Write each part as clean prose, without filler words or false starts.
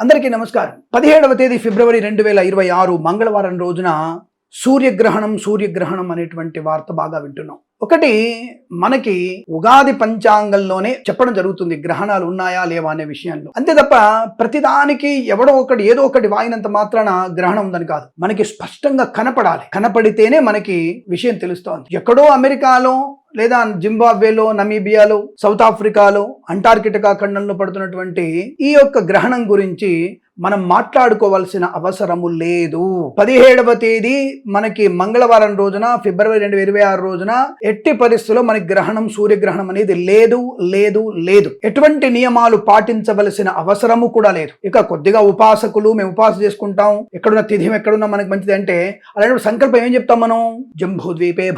అందరికీ నమస్కారం. 17వ తేదీ ఫిబ్రవరి 2026 మంగళవారం రోజున సూర్యగ్రహణం అనేటువంటి వార్త బాగా వింటున్నాం. ఒకటి మనకి ఉగాది పంచాంగంలోనే చెప్పడం జరుగుతుంది గ్రహణాలు ఉన్నాయా లేవా అనే విషయంలో. అంతే తప్ప ప్రతిదానికి ఎవడో ఒకటి ఏదో ఒకటి వాయినంత మాత్రాన గ్రహణం ఉందని కాదు. మనకి స్పష్టంగా కనపడాలి. కనపడితేనే మనకి విషయం తెలుస్తోంది. ఎక్కడో అమెరికాలో లేదా జింబాబ్వేలో, నమీబియాలో, సౌత్ ఆఫ్రికాలో, అంటార్కిటికా ఖండంలో పడుతున్నటువంటి ఈ యొక్క గ్రహణం గురించి మనం మాట్లాడుకోవాల్సిన అవసరము లేదు. 17వ తేదీ మనకి మంగళవారం రోజున ఫిబ్రవరి 2026 రోజున ఎట్టి పరిస్థితుల్లో మనకి గ్రహణం, సూర్యగ్రహణం అనేది లేదు. ఎటువంటి నియమాలు పాటించవలసిన అవసరము కూడా లేదు. ఇక కొద్దిగా ఉపాసకులు మేము ఉపాసన చేసుకుంటాం, ఎక్కడున్న తిథి ఎక్కడున్నా మనకి మంచిది అంటే అలాంటి సంకల్పం ఏం చెప్తాం మనం? జంబూద్వీపే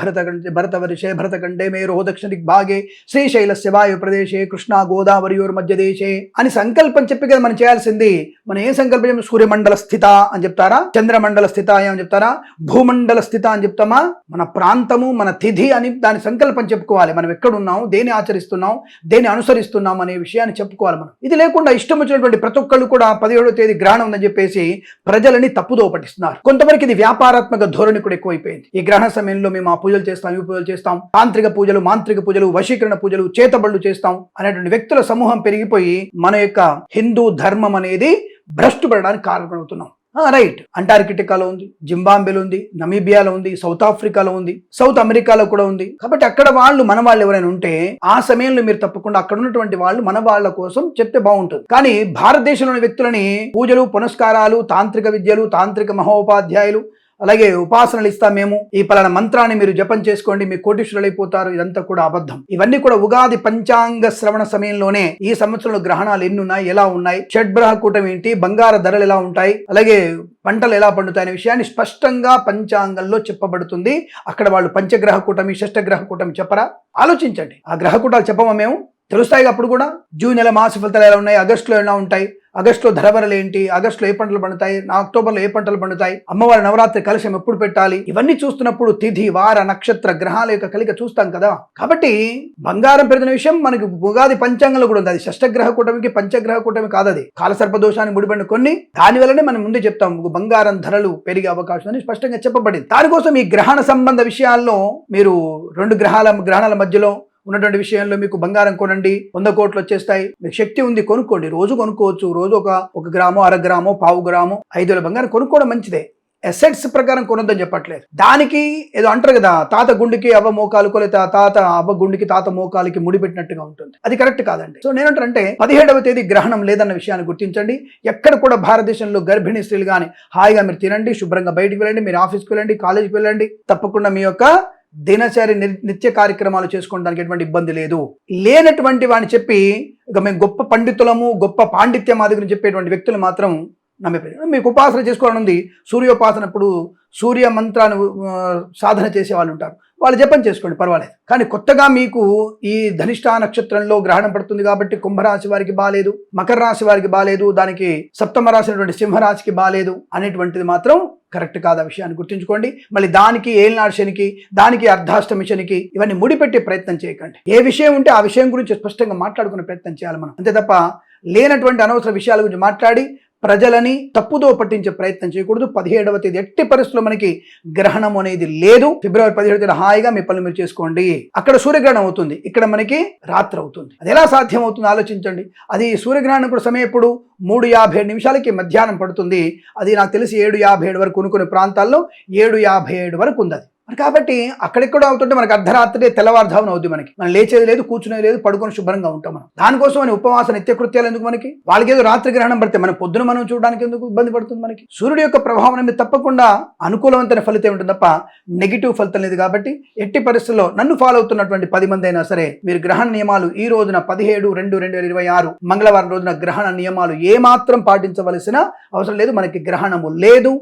భరతవర్షే భరతఖండే మేరో దక్షిణ దిగ్భాగే శ్రీశైలస్య వాయు ప్రదేశే కృష్ణా గోదావరియోర్ మధ్యదేశే అని సంకల్పం చెప్పి కదా మనం చేయాల్సింది. మనం ఏం సంకల్పం? సూర్యమండల స్థిత అని చెప్తారా? చంద్రమండల స్థిత అని చెప్తారా? భూమండల స్థిత అని చెప్తామా? మన ప్రాంతము, మన తిథి అని దాని సంకల్పం చెప్పుకోవాలి. మనం ఎక్కడున్నాం, దేని ఆచరిస్తున్నాం, దేని అనుసరిస్తున్నాం అనే విషయాన్ని చెప్పుకోవాలి మనం. ఇది లేకుండా ఇష్టం వచ్చినటువంటి ప్రతి ఒక్కళ్ళు కూడా 17వ తేదీ గ్రహణం ఉందని చెప్పేసి ప్రజలని తప్పుదో పట్టిస్తున్నారు. కొంతవరకు ఇది వ్యాపారాత్మక ధోరణి కూడా ఎక్కువైపోయింది. ఈ గ్రహణ సమయంలో మేము ఆ పూజలు చేస్తాం, ఈ పూజలు చేస్తాం, తాంత్రిక పూజలు, మాంత్రిక పూజలు, వశీకరణ పూజలు, చేతబళ్ళు చేస్తాం అనేటువంటి వ్యక్తుల సమూహం పెరిగిపోయి మన యొక్క హిందూ ధర్మం అనేది భ్రష్టు పడడానికి కారణమవుతున్నాం. రైట్, అంటార్కిటికాలో ఉంది, జింబాబ్వేలో ఉంది, నమీబియాలో ఉంది, సౌత్ ఆఫ్రికాలో ఉంది, సౌత్ అమెరికాలో కూడా ఉంది. కాబట్టి అక్కడ మన వాళ్ళు ఎవరైనా ఉంటే ఆ సమయంలో మీరు తప్పకుండా అక్కడ ఉన్నటువంటి వాళ్ళు మన వాళ్ళ కోసం చెప్తే బాగుంటుంది. కానీ భారతదేశంలోని వ్యక్తులని పూజలు, పునస్కారాలు, తాంత్రిక విద్యలు, తాంత్రిక మహోపాధ్యాయులు, అలాగే ఉపాసనలు ఇస్తాం మేము, ఈ పలానా మంత్రాన్ని మీరు జపం చేసుకోండి, మీ కోటీశ్వరులు అయిపోతారు, ఇదంతా కూడా అబద్ధం. ఇవన్నీ కూడా ఉగాది పంచాంగ శ్రవణ సమయంలోనే ఈ సంవత్సరంలో గ్రహణాలు ఎన్ని ఉన్నాయి, ఎలా ఉన్నాయి, షడ్గ్రహ కూటమి ఏంటి, బంగార ధరలు ఎలా ఉంటాయి, అలాగే పంటలు ఎలా పండుతాయి అనే విషయాన్ని స్పష్టంగా పంచాంగంలో చెప్పబడుతుంది. అక్కడ వాళ్ళు పంచగ్రహ కూటమి, షష్టగ్రహ కూటమి చెప్పరా? ఆలోచించండి. ఆ గ్రహ కూటాలు చెప్పమా మేము? తెలుస్తాయి. అప్పుడు కూడా జూన్ నెల మాస ఫలితాలు ఎలా ఉన్నాయి, ఆగస్టులో ఎలా ఉంటాయి, ఆగస్టులో ధరవరలు ఏంటి, ఆగస్టులో ఏ పంటలు పండుతాయి, అక్టోబర్లో ఏ పంటలు పండుతాయి, అమ్మవారి నవరాత్రి కలశం ఎప్పుడు పెట్టాలి, ఇవన్నీ చూస్తున్నప్పుడు తిథి, వార, నక్షత్ర, గ్రహాల యొక్క కలిక చూస్తాం కదా. కాబట్టి బంగారం పెరిగిన విషయం మనకి ఉగాది పంచాంగంలో కూడా ఉంది. అది షష్టగ్రహ కూటమికి, పంచగ్రహ కూటమి కాదు. అది కాలసర్పదోషాన్ని ముడిపడిన కొన్ని దాని వల్లనే మనం ముందే చెప్తాం బంగారం ధరలు పెరిగే అవకాశం అని స్పష్టంగా చెప్పబడింది. దానికోసం ఈ గ్రహణ సంబంధ విషయాల్లో మీరు రెండు గ్రహణాల మధ్యలో ఉన్నటువంటి విషయంలో మీకు బంగారం కొనండి, 100 కోట్లు వచ్చేస్తాయి, మీకు శక్తి ఉంది కొనుక్కోండి, రోజు కొనుక్కోవచ్చు. రోజు ఒక గ్రామో, అర గ్రామో, పావు గ్రామో, 5 వేల బంగారం కొనుక్కోవడం మంచిదే. అసెట్స్ ప్రకారం కొనొద్దని చెప్పట్లేదు. దానికి ఏదో అంటారు కదా, తాత గుండెకి అవ్వ మోకాలుకో, లేదా తాత అవ్వ గుండెకి తాత మోకాలికి ముడిపెట్టినట్టుగా ఉంటుంది. అది కరెక్ట్ కాదండి. సో నేనంటానంటే 17వ తేదీ గ్రహణం లేదన్న విషయాన్ని గుర్తించండి. ఎక్కడ కూడా భారతదేశంలో గర్భిణీ స్త్రీలు కానీ హాయిగా మీరు తినండి, శుభ్రంగా బయటికి వెళ్ళండి, మీరు ఆఫీస్కి వెళ్ళండి, కాలేజీకి వెళ్ళండి, తప్పకుండా మీ యొక్క దినచర్య నిత్య కార్యక్రమాలు చేసుకోవడానికి ఎటువంటి ఇబ్బంది లేదు. లేనటువంటి వాడిని చెప్పి ఇక మేము గొప్ప పండితులము, గొప్ప పాండిత్యం అది గురించి చెప్పేటువంటి వ్యక్తులు మాత్రం మీకు ఉపాసన చేసుకోవాలని ఉంది. సూర్యోపాసన, ఇప్పుడు సూర్య మంత్రాన్ని సాధన చేసే వాళ్ళు ఉంటారు, వాళ్ళు జపం చేసుకోండి, పర్వాలేదు. కానీ కొత్తగా మీకు ఈ ధనిష్ఠా నక్షత్రంలో గ్రహణం పడుతుంది కాబట్టి కుంభరాశి వారికి బాలేదు, మకర రాశి వారికి బాలేదు, దానికి సప్తమ రాశి అయినటువంటి సింహరాశికి బాలేదు అనేటువంటిది మాత్రం కరెక్ట్ కాదు. ఆ విషయాన్ని గుర్తుంచుకోండి. మళ్ళీ దానికి ఏలినాడు శనికి, దానికి అర్ధాష్టమి శనికి ఇవన్నీ ముడిపెట్టే ప్రయత్నం చేయకండి. ఏ విషయం ఉంటే ఆ విషయం గురించి స్పష్టంగా మాట్లాడుకునే ప్రయత్నం చేయాలి మనం. అంతే తప్ప లేనటువంటి అనవసర విషయాల గురించి మాట్లాడి ప్రజలని తప్పుదో పట్టించే ప్రయత్నం చేయకూడదు. 17వ తేదీ ఎట్టి పరిస్థితుల్లో మనకి గ్రహణం అనేది లేదు. ఫిబ్రవరి 17వ తేదీ హాయిగా మీ పనులు మీరు చేసుకోండి. అక్కడ సూర్యగ్రహణం అవుతుంది, ఇక్కడ మనకి రాత్రి అవుతుంది. అది ఎలా సాధ్యం అవుతుంది ఆలోచించండి. అది సూర్యగ్రహణం కూడా సమయం ఎప్పుడు 3:57 నిమిషాలకి మధ్యాహ్నం పడుతుంది. అది నాకు తెలిసి 7:57 వరకు కొన్ని ప్రాంతాల్లో 7:57 వరకు ఉంది. అది కాబట్టి అక్కడెక్కడ అవుతుంటే మనకు అర్ధరాత్రి తెల్లవారుధావన అవుద్ది. మనం లేచేది లేదు, కూర్చునేది లేదు, పడుకొని శుభ్రంగా ఉంటాం. మనం దానికోసం అని ఉపవాస నిత్యకృత్యాలు ఎందుకు? మనకి వాళ్ళకి ఏదో రాత్రి గ్రహణం పడితే మనం పొద్దున మనం చూడడానికి ఎందుకు ఇబ్బంది పడుతుంది? మనకి సూర్యుడు యొక్క ప్రభావం మీద తప్పకుండా అనుకూలవంతమైన ఫలితం ఉంటుంది తప్ప నెగిటివ్ ఫలితం లేదు. కాబట్టి ఎట్టి పరిస్థితుల్లో నన్ను ఫాలో అవుతున్నటువంటి 10 మంది అయినా సరే మీరు గ్రహణ నియమాలు ఈ రోజున 17/2/2026 మంగళవారం రోజున గ్రహణ నియమాలు ఏమాత్రం పాటించవలసిన అవసరం లేదు. మనకి గ్రహణము లేదు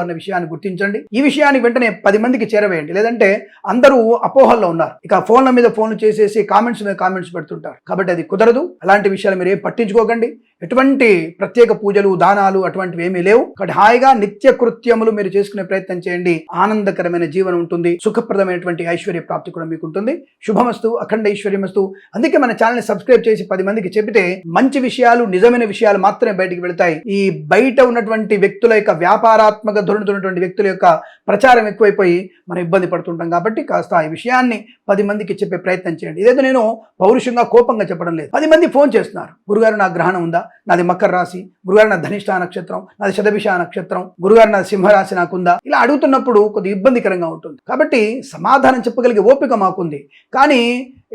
అన్న విషయాన్ని గుర్తించండి. ఈ విషయాన్ని వెంటనే 10 మందికి చేరవేయండి. లేదంటే అందరూ అపోహల్లో ఉన్నారు. ఇక ఫోన్ల మీద ఫోన్లు చేసేసి కామెంట్స్ మీద కామెంట్స్ పెడుతుంటారు. కాబట్టి అది కుదరదు. అలాంటి విషయాలు మీరు ఏం పట్టించుకోకండి. ఎటువంటి ప్రత్యేక పూజలు దానాలు అటువంటివి ఏమీ లేవు. కాబట్టి హాయిగా నిత్య కృత్యములు మీరు చేసుకునే ప్రయత్నం చేయండి. ఆనందకరమైన జీవనం ఉంటుంది, సుఖప్రదమైనటువంటి ఐశ్వర్య ప్రాప్తి కూడా మీకు ఉంటుంది. శుభమస్తు, అఖండ ఐశ్వర్యమస్తు. అందుకే మన ఛానల్ని సబ్స్క్రైబ్ చేసి 10 మందికి చెబితే మంచి విషయాలు, నిజమైన విషయాలు మాత్రమే బయటికి వెళతాయి. ఈ బయట ఉన్నటువంటి వ్యక్తుల యొక్క వ్యాపారాత్మక ధోరణితో ఉన్నటువంటి వ్యక్తుల యొక్క ప్రచారం ఎక్కువైపోయి మనం ఇబ్బంది పడుతుంటాం. కాబట్టి కాస్త ఈ విషయాన్ని 10 మందికి చెప్పే ప్రయత్నం చేయండి. ఇదేదో నేను పౌరుషంగా కోపంగా చెప్పడం లేదు. 10 మంది ఫోన్ చేస్తున్నారు, గురుగారు నా గ్రహణం ఉందా, నాది మకర రాశి, గురుగారు నా ధనిష్ఠ నక్షత్రం, నాది శతభిష నక్షత్రం, గురుగారు నాది సింహరాశి నాకుందా, ఇలా అడుగుతున్నప్పుడు కొద్దిగా ఇబ్బందికరంగా ఉంటుంది. కాబట్టి సమాధానం చెప్పగలిగే ఓపిక మాకుంది. కానీ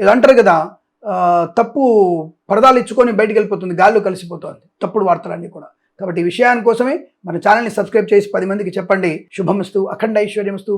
ఇది అంటారు కదా, తప్పు పరదాలు ఇచ్చుకొని బయటికి వెళ్ళిపోతుంది, గాల్లో కలిసిపోతుంది తప్పుడు వార్తలన్నీ కూడా. కాబట్టి ఈ విషయాని కోసమే మన ఛానల్ని సబ్స్క్రైబ్ చేసి 10 మందికి చెప్పండి. శుభమస్తు, అఖండ ఐశ్వర్యమస్తు.